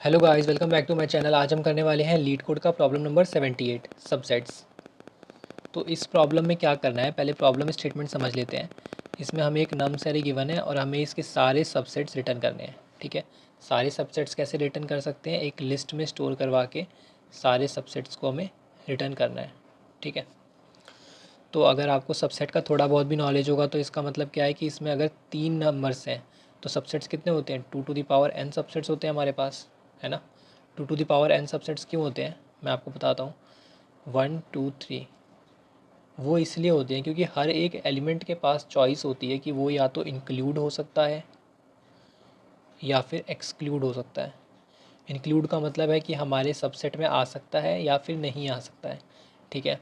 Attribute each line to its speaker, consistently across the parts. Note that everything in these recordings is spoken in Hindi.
Speaker 1: Hello guys, welcome back to my channel. आज हम करने वाले हैं लीड कोड का प्रॉब्लम नंबर 78 सबसेट्स। तो इस प्रॉब्लम में क्या करना है, पहले प्रॉब्लम स्टेटमेंट समझ लेते हैं। इसमें हमें एक नम सैरी गिवन है और हमें इसके सारे सबसेट्स रिटर्न करने हैं। ठीक है, सारे सबसेट्स कैसे रिटर्न कर सकते हैं, एक लिस्ट में स्टोर करवा के सारे सबसेट्स को हमें रिटर्न करना है। ठीक है, तो अगर आपको सबसेट का थोड़ा बहुत भी नॉलेज होगा तो इसका मतलब क्या है कि इसमें अगर 3 नंबर्स हैं तो सबसेट्स कितने होते हैं, 2 to the power n subsets होते हैं हमारे पास, है ना। 2 to the power n subsets क्यों होते हैं, मैं आपको बताता हूँ। 1 2 3 वो इसलिए होते हैं क्योंकि हर एक एलिमेंट के पास चॉइस होती है कि वो या तो इंक्लूड हो सकता है या फिर एक्सक्लूड हो सकता है। इंक्लूड का मतलब है कि हमारे सबसेट में आ सकता है या फिर नहीं आ सकता है। ठीक है,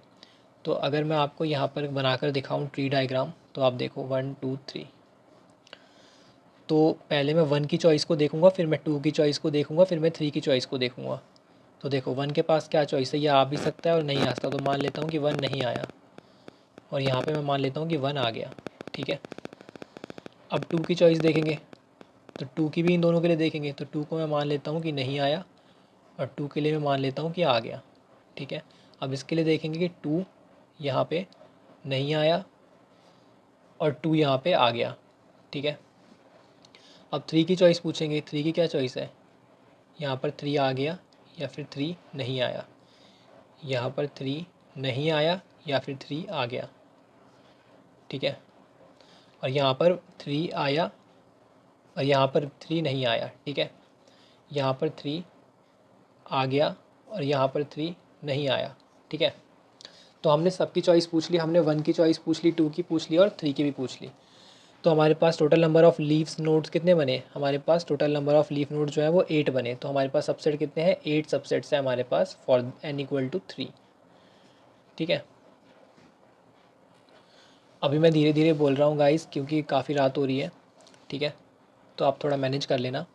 Speaker 1: तो अगर मैं आपको यहाँ पर बनाकर दिखाऊं ट्री डायग्राम, तो आप देखो 1 2 3। तो पहले मैं 1 की चॉइस को देखूंगा, फिर मैं 2 की चॉइस को देखूंगा, फिर मैं 3 की चॉइस को देखूंगा। तो देखो 1 के पास क्या चॉइस है, ये आ भी सकता है और नहीं आ सकता। तो मान लेता हूँ कि 1 नहीं आया और यहाँ पे मैं मान लेता हूँ कि 1 आ गया। ठीक है, अब 2 की चॉइस देखेंगे तो 2 की भी इन दोनों के लिए देखेंगे। तो 2 को मैं मान लेता हूँ कि नहीं आया और 2 के लिए मैं मान लेता हूँ कि आ गया। ठीक है, अब इसके लिए देखेंगे कि 2 यहाँ पे नहीं आया और 2 यहाँ पे आ गया। ठीक है, अब 3 की चॉइस पूछेंगे। 3 की क्या चॉइस है, यहाँ पर 3 आ गया या फिर 3 नहीं आया। यहाँ पर 3 नहीं आया या फिर 3 आ गया। ठीक है, और यहाँ पर 3 आया और यहाँ पर 3 नहीं आया। ठीक है, यहाँ पर 3 आ गया और यहाँ पर 3 नहीं आया। ठीक है, तो हमने सबकी चॉइस पूछ ली, हमने 1 की चॉइस पूछ ली, 2 की पूछ ली और 3 की भी पूछ ली। तो हमारे पास total number of leaves nodes कितने बने, हमारे पास total number of leaf node जो है वो 8 बने। तो हमारे पास सबसेट कितने हैं, 8 सबसेट्स हैं हमारे पास फॉर n = 3। ठीक है, अभी मैं धीरे धीरे बोल रहा हूँ गाइस क्योंकि काफ़ी रात हो रही है। ठीक है, तो आप थोड़ा मैनेज कर लेना।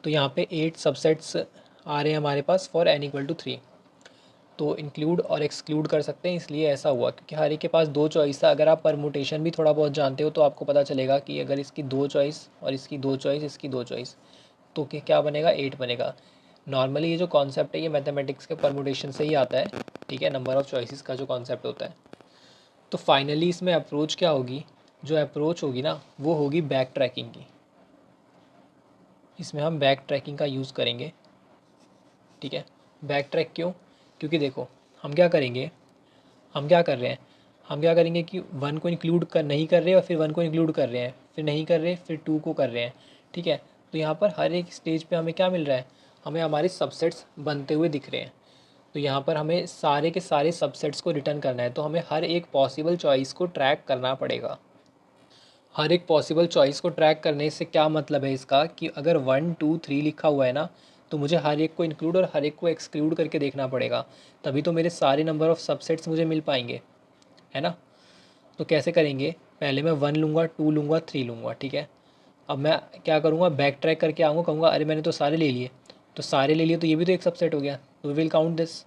Speaker 1: तो यहाँ पे 8 सबसेट्स आ रहे हैं हमारे पास फॉर n = 3। तो इंक्लूड और एक्सक्लूड कर सकते हैं, इसलिए ऐसा हुआ क्योंकि हर एक के पास दो चॉइस था। अगर आप परमुटेशन भी थोड़ा बहुत जानते हो तो आपको पता चलेगा कि अगर इसकी दो चॉइस और इसकी दो चॉइस, इसकी दो चॉइस, तो क्या बनेगा, 8 बनेगा। नॉर्मली ये जो कॉन्सेप्ट है ये मैथमेटिक्स के परमुटेशन से ही आता है। ठीक है, नंबर ऑफ़ चॉइसेस का जो कॉन्सेप्ट होता है। तो फाइनली इसमें अप्रोच क्या होगी, जो अप्रोच होगी ना वो होगी बैक ट्रैकिंग की। इसमें हम बैक ट्रैकिंग का यूज़ करेंगे। ठीक है, बैक ट्रैक क्यों, क्योंकि देखो हम क्या करेंगे, हम क्या कर रहे हैं, हम क्या करेंगे कि 1 को इंक्लूड कर नहीं कर रहे और फिर 1 को इंक्लूड कर रहे हैं, फिर नहीं कर रहे, फिर 2 को कर रहे हैं। ठीक है, तो यहाँ पर हर एक स्टेज पे हमें क्या मिल रहा है, हमें हमारे सबसेट्स बनते हुए दिख रहे हैं। तो यहाँ पर हमें सारे के सारे सबसेट्स को रिटर्न करना है, तो हमें हर एक पॉसिबल चॉइस को ट्रैक करना पड़ेगा। हर एक पॉसिबल चॉइस को ट्रैक करने से क्या मतलब है इसका, कि अगर 1 2 3 लिखा हुआ है ना, तो मुझे हर एक को इंक्लूड और हर एक को एक्सक्लूड करके देखना पड़ेगा, तभी तो मेरे सारे नंबर ऑफ़ सबसेट्स मुझे मिल पाएंगे, है ना। तो कैसे करेंगे, पहले मैं 1 लूँगा, 2 लूँगा, 3 लूँगा। ठीक है, अब मैं क्या करूँगा, बैक ट्रैक करके आऊँगा, कहूँगा अरे मैंने तो सारे ले लिए। तो सारे ले लिए तो ये भी तो एक सबसेट हो गया, तो विल काउंट दिस।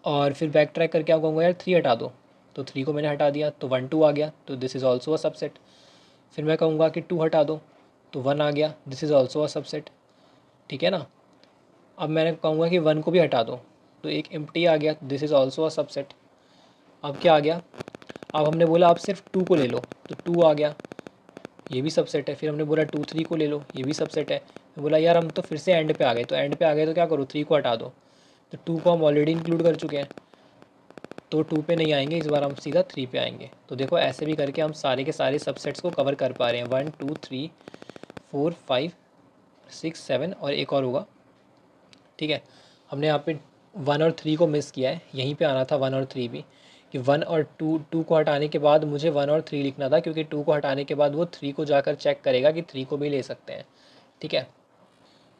Speaker 1: और फिर बैक ट्रैक करके आऊँ, कहूँगा यार 3 हटा दो। तो 3 को मैंने हटा दिया तो 1 2 आ गया, तो this is also a subset. फिर मैं कहूँगा कि 2 हटा दो तो 1 आ गया, this is also a subset. ठीक है ना। अब मैंने कहूँगा कि 1 को भी हटा दो तो एक एम्प्टी आ गया, this is also a subset. अब क्या आ गया, अब हमने बोला आप सिर्फ 2 को ले लो तो 2 आ गया, ये भी सबसेट है। फिर हमने बोला 2 3 को ले लो, ये भी सबसेट है। मैं बोला यार हम तो फिर से एंड पे आ गए, तो एंड पे आ गए तो क्या करो, 3 को हटा दो। तो 2 को हम ऑलरेडी इंक्लूड कर चुके हैं, तो 2 पे नहीं आएंगे, इस बार हम सीधा 3 पे आएंगे। तो देखो ऐसे भी करके हम सारे के सारे सबसेट्स को कवर कर पा रहे हैं, 1 2 3 4 5 6 7 और एक और होगा। ठीक है, हमने यहाँ पे 1 और 3 को मिस किया है, यहीं पे आना था 1 और 3 भी, कि 1 और 2 को हटाने के बाद मुझे 1 और 3 लिखना था, क्योंकि 2 को हटाने के बाद वो 3 को जाकर चेक करेगा कि 3 को भी ले सकते हैं। ठीक है,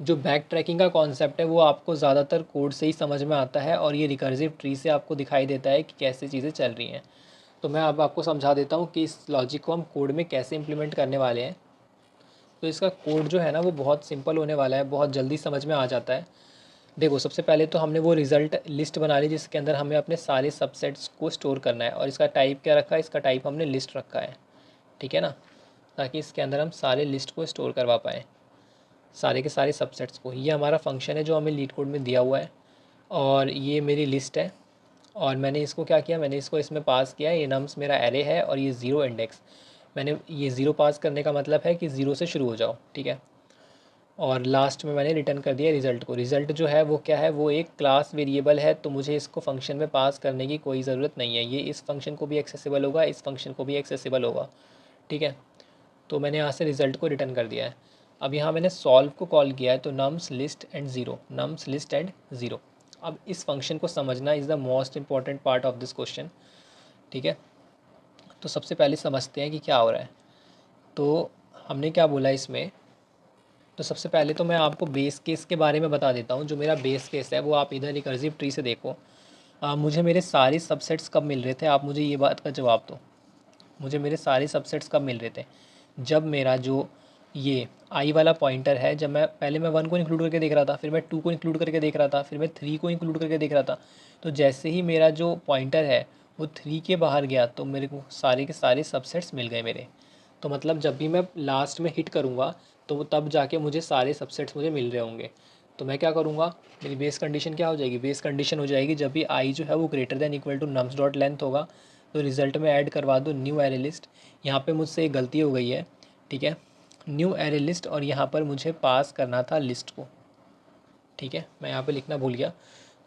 Speaker 1: जो बैक ट्रैकिंग का कॉन्सेप्ट है वो आपको ज़्यादातर कोड से ही समझ में आता है और ये रिकर्सिव ट्री से आपको दिखाई देता है कि कैसे चीज़ें चल रही हैं। तो मैं अब आपको समझा देता हूँ कि इस लॉजिक को हम कोड में कैसे इम्प्लीमेंट करने वाले हैं। तो इसका कोड जो है ना वो बहुत सिंपल होने वाला है, बहुत जल्दी समझ में आ जाता है। देखो सबसे पहले तो हमने वो रिज़ल्ट लिस्ट बना ली जिसके अंदर हमें अपने सारे सबसेट्स को स्टोर करना है, और इसका टाइप क्या रखा है, इसका टाइप हमने लिस्ट रखा है। ठीक है ना, ताकि इसके अंदर हम सारे लिस्ट को स्टोर करवा पाएँ। सारे के सारे सबसेट्स को। ये हमारा फंक्शन है जो हमें लीड कोड में दिया हुआ है, और ये मेरी लिस्ट है। और मैंने इसको क्या किया, मैंने इसको इसमें पास किया, ये नम्स मेरा एरे है और ये ज़ीरो इंडेक्स। मैंने ये ज़ीरो पास करने का मतलब है कि ज़ीरो से शुरू हो जाओ, ठीक है। और लास्ट में मैंने रिटर्न कर दिया रिज़ल्ट को। रिज़ल्ट जो है वो क्या है, वो एक क्लास वेरिएबल है, तो मुझे इसको फंक्शन में पास करने की कोई ज़रूरत नहीं है। ये इस फंक्शन को भी एक्सेसिबल होगा, इस फंक्शन को भी एक्सेसिबल होगा, ठीक है। तो मैंने यहाँ से रिज़ल्ट को रिटर्न कर दिया है। अब यहाँ मैंने सॉल्व को कॉल किया है, तो nums list and zero, nums list and zero. अब इस फंक्शन को समझना is the most important part of this question, ठीक है। तो सबसे पहले समझते हैं कि क्या हो रहा है। तो हमने क्या बोला इसमें, तो सबसे पहले तो मैं आपको बेस केस के बारे में बता देता हूँ। जो मेरा बेस केस है वो आप इधर रिकर्सिव ट्री से देखो। मुझे मेरे सारे सबसेट्स कब मिल रहे थे, आप मुझे ये बात का जवाब दो। मुझे मेरे सारे सबसेट्स कब मिल रहे थे, जब मेरा जो ये आई वाला पॉइंटर है, जब मैं पहले मैं वन को इंक्लूड करके देख रहा था, फिर मैं टू को इंक्लूड करके देख रहा था, फिर मैं थ्री को इंक्लूड करके देख रहा था। तो जैसे ही मेरा जो पॉइंटर है वो थ्री के बाहर गया, तो मेरे को सारे के सारे सबसेट्स मिल गए मेरे। तो मतलब जब भी मैं लास्ट में हिट करूँगा तो वो तब जाके मुझे सारे सबसेट्स मुझे मिल रहे होंगे। तो मैं क्या करूँगा, मेरी बेस कंडीशन क्या हो जाएगी, बेस कंडीशन हो जाएगी जब भी आई जो है वो greater than equal to nums dot length होगा, तो रिज़ल्ट में ऐड करवा दो न्यू एरे लिस्ट। यहाँ पे मुझसे एक गलती हो गई है, ठीक है, न्यू एरे लिस्ट, और यहाँ पर मुझे पास करना था लिस्ट को, ठीक है, मैं यहाँ पे लिखना भूल गया।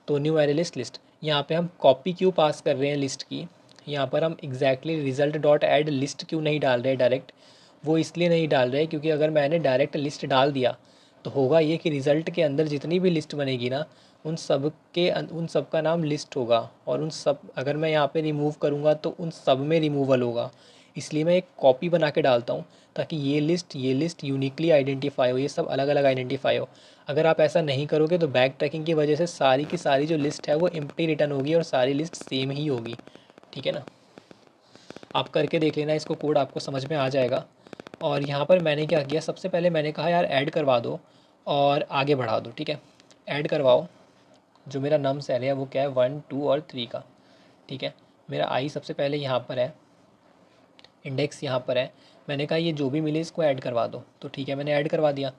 Speaker 1: तो न्यू एरे लिस्ट लिस्ट, यहाँ पे हम कॉपी क्यों पास कर रहे हैं लिस्ट की, यहाँ पर हम exactly result dot add list क्यों नहीं डाल रहे डायरेक्ट, वो इसलिए नहीं डाल रहे क्योंकि अगर मैंने डायरेक्ट लिस्ट डाल दिया तो होगा ये कि रिज़ल्ट के अंदर जितनी भी लिस्ट बनेगी ना, उन सब का नाम लिस्ट होगा, और उन सब अगर मैं यहाँ पे रिमूव करूँगा तो उन सब में रिमूवल होगा। इसलिए मैं एक कॉपी बना के डालता हूँ ताकि ये लिस्ट यूनिकली आइडेंटिफाई हो, ये सब अलग अलग आइडेंटिफाई हो। अगर आप ऐसा नहीं करोगे तो बैक ट्रैकिंग की वजह से सारी की सारी जो लिस्ट है वो एम्प्टी रिटर्न होगी और सारी लिस्ट सेम ही होगी, ठीक है ना। आप करके देख लेना, इसको कोड आपको समझ में आ जाएगा। और यहाँ पर मैंने क्या किया, सबसे पहले मैंने कहा यार ऐड करवा दो और आगे बढ़ा दो, ठीक है। ऐड करवाओ, जो मेरा नम्स एरे है वो क्या है, 1 2 और 3 का, ठीक है। मेरा आई सबसे पहले यहाँ पर है, इंडेक्स यहाँ पर है। मैंने कहा ये जो भी मिले इसको ऐड करवा दो, तो ठीक है मैंने ऐड करवा दिया।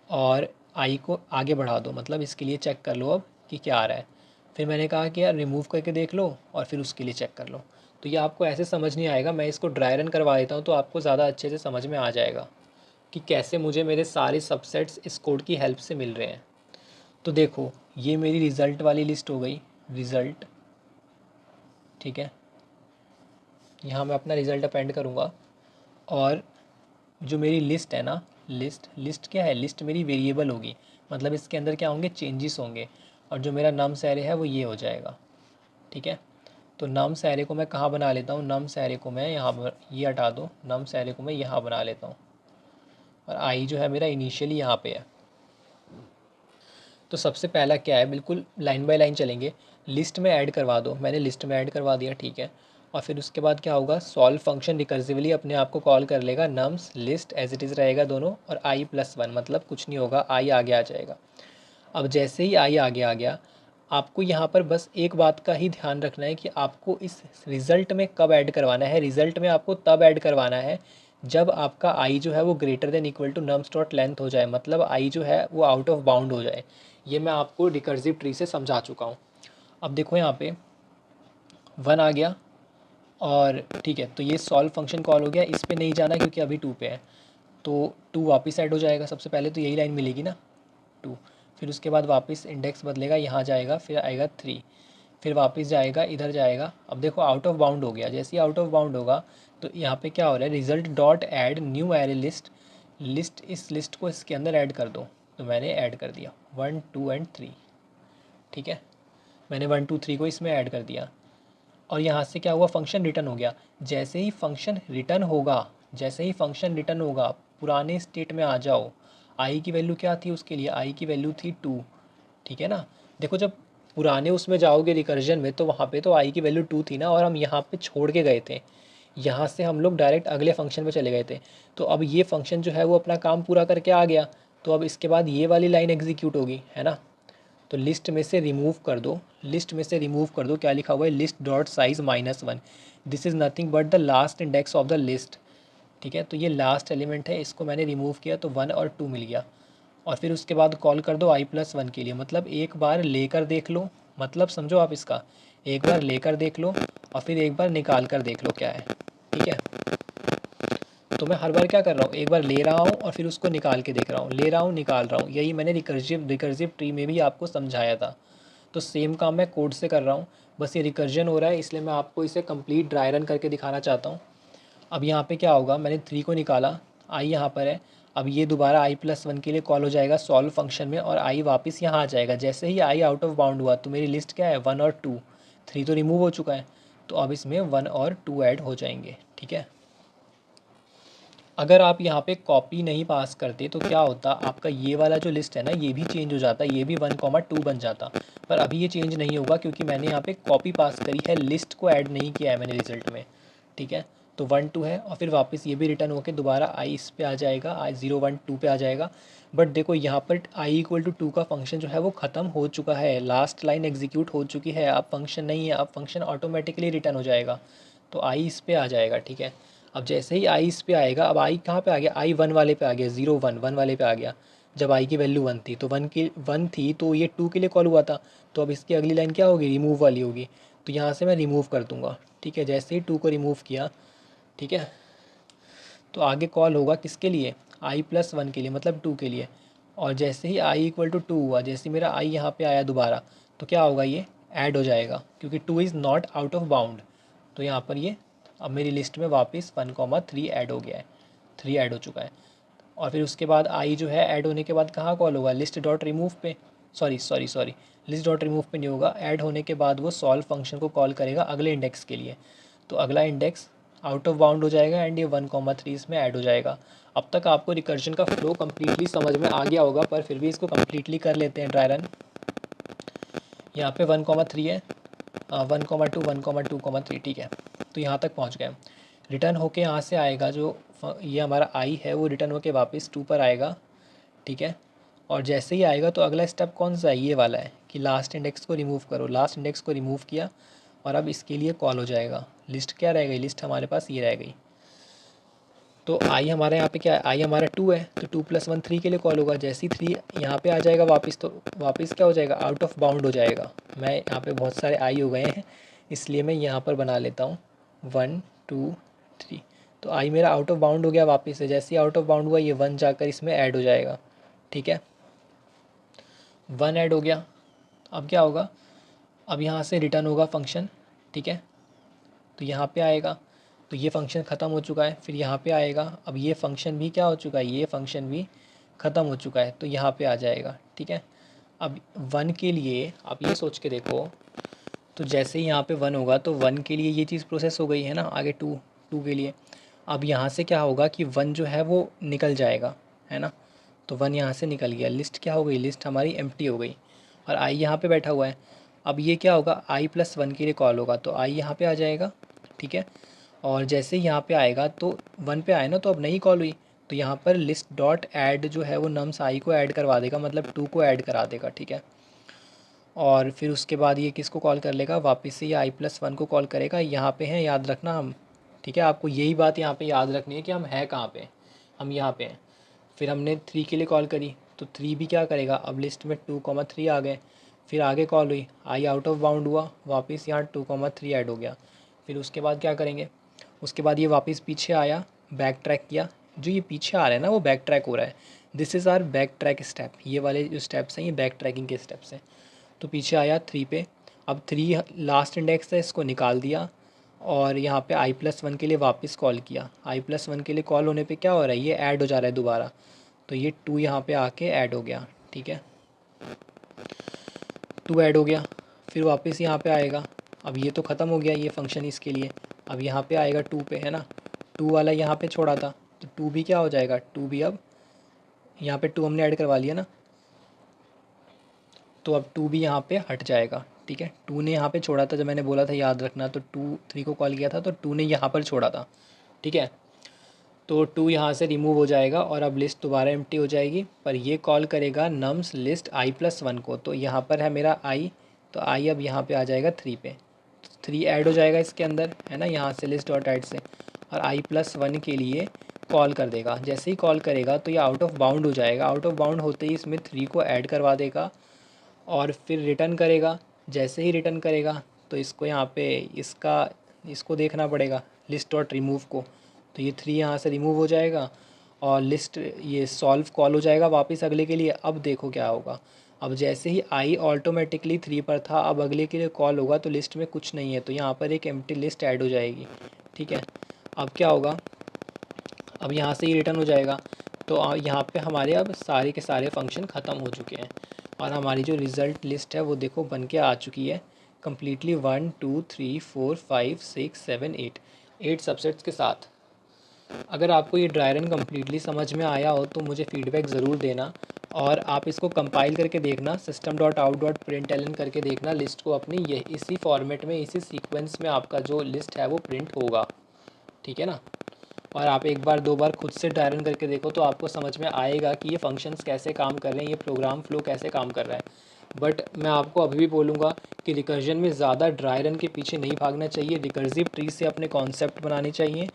Speaker 1: और आई को आगे बढ़ा दो, मतलब इसके लिए चेक कर लो अब कि क्या आ रहा है। फिर मैंने कहा कि यार रिमूव करके देख लो और फिर उसके लिए चेक कर लो। तो ये आपको ऐसे समझ नहीं आएगा, मैं इसको ड्राई रन करवा देता हूँ तो आपको ज़्यादा अच्छे से समझ में आ जाएगा कि कैसे मुझे मेरे सारे सबसेट्स इस कोड की हेल्प से मिल रहे हैं। तो देखो ये मेरी रिज़ल्ट वाली लिस्ट हो गई, रिज़ल्ट, ठीक है। यहाँ मैं अपना रिज़ल्ट अपेंड करूँगा, और जो मेरी लिस्ट है ना, लिस्ट लिस्ट क्या है, लिस्ट मेरी वेरिएबल होगी, मतलब इसके अंदर क्या होंगे, चेंजेस होंगे। और जो मेरा नम्स एरे है वो ये हो जाएगा, ठीक है। तो नम्स एरे को मैं कहाँ बना लेता हूँ, नम्स एरे को मैं यहाँ पर, ये हटा दो, नम्स एरे को मैं यहाँ बना लेता हूँ, और आई जो है मेरा इनिशियली यहाँ पे है। तो सबसे पहला क्या है, बिल्कुल लाइन बाय लाइन चलेंगे। लिस्ट में ऐड करवा दो, मैंने लिस्ट में ऐड करवा दिया, ठीक है। और फिर उसके बाद क्या होगा, सॉल्व फंक्शन रिकर्सिवली अपने आप को कॉल कर लेगा, nums list as it is रहेगा दोनों, और आई प्लस वन, मतलब कुछ नहीं होगा, आई आगे आ जाएगा। अब जैसे ही आई आगे आ गया, आपको यहाँ पर बस एक बात का ही ध्यान रखना है कि आपको इस रिज़ल्ट में कब ऐड करवाना है। रिज़ल्ट में आपको तब ऐड करवाना है जब आपका आई जो है वो greater than equal to nums dot length हो जाए, मतलब आई जो है वो आउट ऑफ बाउंड हो जाए। ये मैं आपको रिकर्सिव ट्री से समझा चुका हूँ। अब देखो यहाँ पे वन आ गया, और ठीक है, तो ये सॉल्व फंक्शन कॉल हो गया, इस पे नहीं जाना क्योंकि अभी टू पे है, तो टू वापस ऐड हो जाएगा। सबसे पहले तो यही लाइन मिलेगी ना, टू। फिर उसके बाद वापस इंडेक्स बदलेगा, यहाँ जाएगा, फिर आएगा थ्री, फिर वापस जाएगा, इधर जाएगा। अब देखो आउट ऑफ बाउंड हो गया, जैसे ही आउट ऑफ बाउंड होगा तो यहाँ पे क्या हो रहा है, result dot add new array list, list इस लिस्ट को इसके अंदर ऐड कर दो। तो मैंने ऐड कर दिया 1 2 एंड 3, ठीक है। मैंने 1 2 3 को इसमें ऐड कर दिया, और यहाँ से क्या हुआ, फंक्शन रिटर्न हो गया। जैसे ही फंक्शन रिटर्न होगा, जैसे ही फंक्शन रिटर्न होगा, पुराने स्टेट में आ जाओ। आई की वैल्यू क्या थी उसके लिए, आई की वैल्यू थी 2, ठीक है ना। देखो जब पुराने उसमें जाओगे रिकर्जन में, तो वहाँ पे तो आई की वैल्यू 2 थी ना, और हम यहाँ पे छोड़ के गए थे, यहाँ से हम लोग डायरेक्ट अगले फंक्शन में चले गए थे। तो अब ये फंक्शन जो है वो अपना काम पूरा करके आ गया, तो अब इसके बाद ये वाली लाइन एग्जीक्यूट होगी, है ना। तो लिस्ट में से रिमूव कर दो, लिस्ट में से रिमूव कर दो, क्या लिखा हुआ है, list dot size -1, this is nothing but the last index of the list, ठीक है। तो ये लास्ट एलिमेंट है, इसको मैंने रिमूव किया तो 1 और 2 मिल गया। और फिर उसके बाद कॉल कर दो i+1 के लिए, मतलब एक बार लेकर देख लो, मतलब समझो आप इसका, एक बार लेकर देख लो और फिर एक बार निकाल कर देख लो क्या है। ठीक है, तो मैं हर बार क्या कर रहा हूँ, एक बार ले रहा हूँ और फिर उसको निकाल के देख रहा हूँ, ले रहा हूँ निकाल रहा हूँ। यही मैंने रिकर्सिव ट्री में भी आपको समझाया था। तो सेम काम मैं कोड से कर रहा हूँ, बस ये रिकर्जन हो रहा है, इसलिए मैं आपको इसे कंप्लीट ड्राई रन करके दिखाना चाहता हूँ। अब यहाँ पे क्या होगा, मैंने 3 को निकाला, आई यहाँ पर है। अब ये दोबारा i+1 के लिए कॉल हो जाएगा सॉल्व फंक्शन में और आई वापस यहाँ आ जाएगा। जैसे ही आई आउट ऑफ बाउंड हुआ तो मेरी लिस्ट क्या है, 1 और 2, 3 तो रिमूव हो चुका है, तो अब इसमें 1 और 2 ऐड हो जाएंगे। ठीक है, अगर आप यहाँ पे कॉपी नहीं पास करते तो क्या होता, आपका ये वाला जो लिस्ट है ना, ये भी चेंज हो जाता, ये भी 1,2 बन जाता। पर अभी ये चेंज नहीं होगा क्योंकि मैंने यहाँ पे कॉपी पास करी है, लिस्ट को ऐड नहीं किया है मैंने रिजल्ट में। ठीक है, तो 1 2 है और फिर वापस ये भी रिटर्न होकर दोबारा आई इस पे आ जाएगा, आई 0 1 2 पे आ जाएगा। बट देखो यहाँ पर i=2 का फंक्शन जो है वो ख़त्म हो चुका है, लास्ट लाइन एग्जीक्यूट हो चुकी है, अब फंक्शन नहीं है, अब फंक्शन ऑटोमेटिकली रिटर्न हो जाएगा। तो आई इस पे आ जाएगा। ठीक है, अब जैसे ही आई इस पे आएगा, अब आई कहाँ पे आ गया, आई 1 वाले पे आ गया, 0 1 1 वाले पे आ गया। जब आई की वैल्यू 1 थी तो 1 थी तो ये 2 के लिए कॉल हुआ था, तो अब इसकी अगली लाइन क्या होगी, रिमूव वाली होगी। तो यहाँ से मैं रिमूव कर दूँगा। ठीक है, जैसे ही 2 को रिमूव किया, ठीक है, तो आगे कॉल होगा किसके लिए, i+1 के लिए, मतलब 2 के लिए। और जैसे ही i=2 हुआ, जैसे मेरा i यहाँ पे आया दोबारा, तो क्या होगा, ये ऐड हो जाएगा क्योंकि 2 is not out of bound. तो यहाँ पर ये अब मेरी लिस्ट में वापस 1,3 ऐड हो गया है, 3 ऐड हो चुका है। और फिर उसके बाद आई जो है ऐड होने के बाद कहाँ कॉल होगा, लिस्ट डॉट रिमूव पे, सॉरी लिस्ट डॉट रिमूव पे नहीं होगा, ऐड होने के बाद वो सॉल्व फंक्शन को कॉल करेगा अगले इंडेक्स के लिए। तो अगला इंडेक्स आउट ऑफ बाउंड हो जाएगा एंड ये 1,3 इसमें ऐड हो जाएगा। अब तक आपको रिकर्जन का फ्लो कम्प्लीटली समझ में आ गया होगा, पर फिर भी इसको कम्प्लीटली कर लेते हैं ड्राई रन। यहाँ पे 1,3 है, 1,2 1,2,3। ठीक है, तो यहाँ तक पहुँच गए। रिटर्न होके यहाँ से आएगा जो ये हमारा आई है, वो रिटर्न होके वापस 2 पर आएगा। ठीक है, और जैसे ही आएगा तो अगला स्टेप कौन सा है, ये वाला है कि लास्ट इंडेक्स को रिमूव करो। लास्ट इंडेक्स को रिमूव किया और अब इसके लिए कॉल हो जाएगा। लिस्ट क्या रह गई, लिस्ट हमारे पास ये रह गई। तो आई हमारे यहाँ पे क्या है, आई हमारा 2 है, तो 2+1 3 के लिए कॉल होगा। जैसे ही 3 यहाँ पे आ जाएगा वापस, तो वापस क्या हो जाएगा, आउट ऑफ बाउंड हो जाएगा। मैं यहाँ पे बहुत सारे आई हो गए हैं, इसलिए मैं यहाँ पर बना लेता हूँ 1 2 3। तो आई मेरा आउट ऑफ बाउंड हो गया वापस से। जैसे ही आउट ऑफ बाउंड हुआ, ये 1 जाकर इसमें ऐड हो जाएगा। ठीक है, 1 ऐड हो गया। अब क्या होगा, अब यहाँ से रिटर्न होगा फंक्शन। ठीक है, तो यहाँ पे आएगा, तो ये फंक्शन ख़त्म हो चुका है। फिर यहाँ पे आएगा, अब ये फंक्शन भी क्या हो चुका है, ये फंक्शन भी ख़त्म हो चुका है, तो यहाँ पे आ जाएगा। ठीक है, अब 1 के लिए आप ये सोच के देखो, तो जैसे ही यहाँ पे 1 होगा तो 1 के लिए ये चीज़ प्रोसेस हो गई है ना, आगे 2 के लिए। अब यहाँ से क्या होगा कि 1 जो है वो निकल जाएगा, है ना। तो 1 यहाँ से निकल गया, लिस्ट क्या हो गई, लिस्ट हमारी एम्प्टी हो गई और आई यहाँ पे बैठा हुआ है। अब ये क्या होगा, i+1 के लिए कॉल होगा, तो आई यहाँ पे आ जाएगा। ठीक है, और जैसे ही यहाँ पे आएगा तो 1 पे आए ना, तो अब नहीं कॉल हुई, तो यहाँ पर लिस्ट डॉट ऐड जो है वो नम्स आई को ऐड करवा देगा, मतलब 2 को ऐड करा देगा। ठीक है, और फिर उसके बाद ये किसको कॉल कर लेगा, वापस से ये i+1 को कॉल करेगा। यहाँ पे हैं, याद रखना हम। ठीक है, आपको यही बात यहाँ पे याद रखनी है कि हम हैं कहाँ पे, हम यहाँ पे हैं। फिर हमने 3 के लिए कॉल करी, तो 3 भी क्या करेगा, अब लिस्ट में 2,3 आ गए। फिर आगे कॉल हुई, आई आउट ऑफ बाउंड हुआ, वापस यहाँ 2,3 ऐड हो गया। फिर उसके बाद क्या करेंगे, उसके बाद ये वापस पीछे आया, बैक ट्रैक किया। जो ये पीछे आ रहा है ना, वो बैक ट्रैक हो रहा है। This is our back track step. ये वाले जो स्टेप्स हैं, ये बैक ट्रैकिंग के स्टेप्स हैं। तो पीछे आया 3 पे, अब 3 लास्ट इंडेक्स है, इसको निकाल दिया और यहाँ पे i+1 के लिए वापस कॉल किया। i+1 के लिए कॉल होने पे क्या हो रहा है, ये ऐड हो जा रहा है दोबारा, तो ये 2 यहाँ पे आके ऐड हो गया। ठीक है, 2 ऐड हो गया। फिर वापस यहाँ पे आएगा, अब ये तो ख़त्म हो गया ये फंक्शन इसके लिए। अब यहाँ पे आएगा 2 पे, है ना, 2 वाला यहाँ पे छोड़ा था, तो 2 भी क्या हो जाएगा, 2 भी अब यहाँ पे 2 हमने ऐड करवा लिया ना, तो अब 2 भी यहाँ पे हट जाएगा। ठीक है, 2 ने यहाँ पे छोड़ा था, जब मैंने बोला था याद रखना, तो 2 3 को कॉल किया था, तो 2 ने यहाँ पर छोड़ा था। ठीक है, तो 2 यहाँ से रिमूव हो जाएगा और अब लिस्ट दोबारा एम्प्टी हो जाएगी। पर ये कॉल करेगा नम्स लिस्ट i+1 को, तो यहाँ पर है मेरा i, तो i अब यहाँ पे आ जाएगा 3 पे, 3 ऐड हो जाएगा इसके अंदर, है ना, यहाँ से लिस्ट डॉट ऐड से। और i+1 के लिए कॉल कर देगा। जैसे ही कॉल करेगा तो ये आउट ऑफ बाउंड हो जाएगा। आउट ऑफ बाउंड होते ही इसमें 3 को ऐड करवा देगा और फिर रिटर्न करेगा। जैसे ही रिटर्न करेगा तो इसको यहाँ पे इसको देखना पड़ेगा लिस्ट डॉट रिमूव को। तो ये 3 यहाँ से रिमूव हो जाएगा और लिस्ट ये सॉल्व कॉल हो जाएगा वापस अगले के लिए। अब देखो क्या होगा, अब जैसे ही आई ऑटोमेटिकली 3 पर था, अब अगले के लिए कॉल होगा तो लिस्ट में कुछ नहीं है, तो यहाँ पर एक एम्प्टी लिस्ट ऐड हो जाएगी। ठीक है, अब क्या होगा, अब यहाँ से ही रिटर्न हो जाएगा। तो यहाँ पे हमारे अब सारे के सारे फंक्शन ख़त्म हो चुके हैं और हमारी जो रिज़ल्ट लिस्ट है वो देखो बन के आ चुकी है कम्प्लीटली 1 2 3 4 5 6 7 8 सबसेट्स के साथ। अगर आपको ये ड्राई रन कम्प्लीटली समझ में आया हो तो मुझे फ़ीडबैक ज़रूर देना और आप इसको कंपाइल करके देखना, system.out.println करके देखना लिस्ट को अपनी, ये इसी फॉर्मेट में इसी सीक्वेंस में आपका जो लिस्ट है वो प्रिंट होगा। ठीक है ना, और आप एक बार दो बार खुद से ड्राई रन करके देखो तो आपको समझ में आएगा कि ये फंक्शंस कैसे काम कर रहे हैं, ये प्रोग्राम फ्लो कैसे काम कर रहा है। बट मैं आपको अभी भी बोलूँगा कि रिकर्जन में ज़्यादा ड्राई रन के पीछे नहीं भागना चाहिए। रिकर्सिव ट्री से अपने कॉन्सेप्ट बनाने चाहिए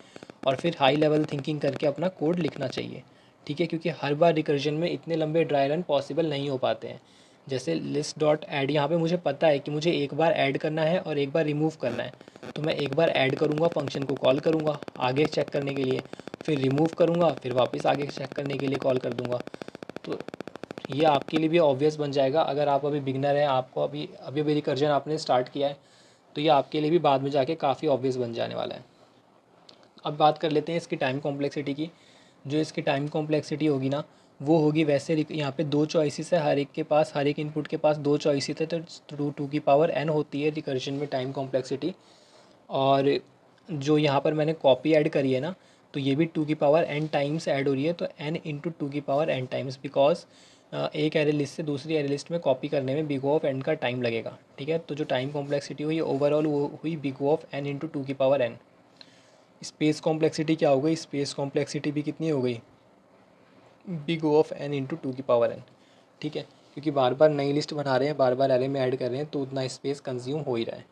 Speaker 1: और फिर हाई लेवल थिंकिंग करके अपना कोड लिखना चाहिए। ठीक है, क्योंकि हर बार रिकर्जन में इतने लंबे ड्राई रन पॉसिबल नहीं हो पाते हैं। जैसे लिस्ट डॉट ऐड, यहाँ पे मुझे पता है कि मुझे एक बार ऐड करना है और एक बार रिमूव करना है, तो मैं एक बार ऐड करूँगा, फंक्शन को कॉल करूँगा आगे चेक करने के लिए, फिर रिमूव करूँगा, फिर वापस आगे चेक करने के लिए कॉल कर दूँगा। तो ये आपके लिए भी ऑब्वियस बन जाएगा। अगर आप अभी बिगनर हैं, आपको अभी अभी अभी रिकर्जन आपने स्टार्ट किया है, तो ये आपके लिए भी बाद में जाके काफ़ी ऑब्वियस बन जाने वाला है। अब बात कर लेते हैं इसकी टाइम कॉम्प्लेक्सिटी की। जो इसकी टाइम कॉम्प्लेक्सिटी होगी ना, वो होगी वैसे यहाँ पे 2 चॉइसेस है, हर एक के पास, हर एक इनपुट के पास 2 चॉइसेस है, तो 2 की पावर n होती है रिकर्जन में टाइम कॉम्प्लेक्सिटी। और जो यहाँ पर मैंने कॉपी ऐड करी है ना, तो ये भी 2 की पावर n टाइम्स ऐड हो रही है, तो n इंटू 2 की पावर n टाइम्स, बिकॉज एक एरे लिस्ट से दूसरी एरे लिस्ट में कॉपी करने में बिग ऑफ n का टाइम लगेगा। ठीक है, तो जो टाइम कॉम्प्लेक्सिटी हुई ओवरऑल वो हुई बिग ऑफ n इंटू 2 की पावर n। स्पेस कॉम्प्लेक्सिटी क्या हो गई, स्पेस कॉम्प्लेक्सिटी भी कितनी हो गई, बिग ऑफ n इंटू 2 की पावर n। ठीक है, क्योंकि बार बार नई लिस्ट बना रहे हैं, बार बार एरे में ऐड कर रहे हैं, तो उतना स्पेस कंज्यूम हो ही रहा है।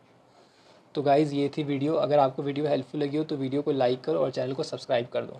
Speaker 1: तो गाइज़ ये थी वीडियो। अगर आपको वीडियो हेल्पफुल लगी हो तो वीडियो को लाइक करो और चैनल को सब्सक्राइब कर दो।